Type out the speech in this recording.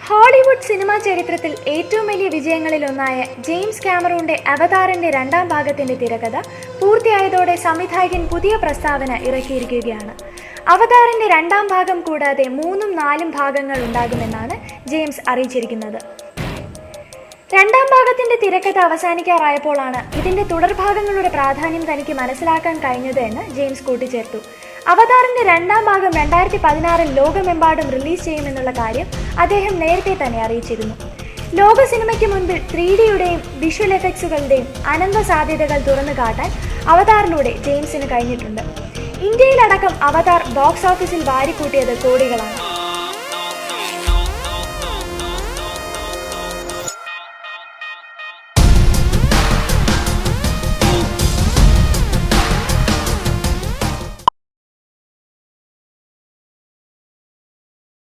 Hollywood cinema ചരിത്രത്തിൽ ഏറ്റവും വലിയ വിജയങ്ങളിലൊന്നായ ജെയിംസ് കാമറൂണിന്റെ അവതാറിന്റെ രണ്ടാം ഭാഗത്തിന്റെ തിരക്കഥ പൂർത്തിയായതോടെ സംവിധായകൻ പുതിയ പ്രസ്താവന ഇറക്കിയിരിക്കുകയാണ്. അവതാറിന്റെ രണ്ടാം ഭാഗം കൂടാതെ 3ഉം 4ഉം ഭാഗങ്ങൾ ഉണ്ടാകുമെന്നാണ് ജെയിംസ് അറിയിച്ചിരിക്കുന്നത്. രണ്ടാം ഭാഗത്തിന്റെ തിരക്കഥ അവസാനിക്കാറായപ്പോഴാണ് ഇതിന്റെ തുടർഭാഗങ്ങളുടെ പ്രാധാന്യം തനിക്ക് മനസ്സിലാക്കാൻ കഴിഞ്ഞത് എന്ന് ജെയിംസ് കൂട്ടിച്ചേർത്തു. അവതാറിന്റെ രണ്ടാം ഭാഗം 2016 ലോകമെമ്പാടും റിലീസ് ചെയ്യുമെന്നുള്ള കാര്യം അദ്ദേഹം നേരത്തെ തന്നെ അറിയിച്ചിരുന്നു. ലോക സിനിമയ്ക്ക് മുൻപിൽ 3Dയുടെയും വിഷ്വൽ എഫക്ട്സുകളുടെയും അനന്ത സാധ്യതകൾ തുറന്നു കാട്ടാൻ അവതാറിലൂടെ ജെയിംസിന് കഴിഞ്ഞിട്ടുണ്ട്. ഇന്ത്യയിലടക്കം അവതാർ ബോക്സ് ഓഫീസിൽ വാരിക്കൂട്ടിയത് കോടികളാണ്.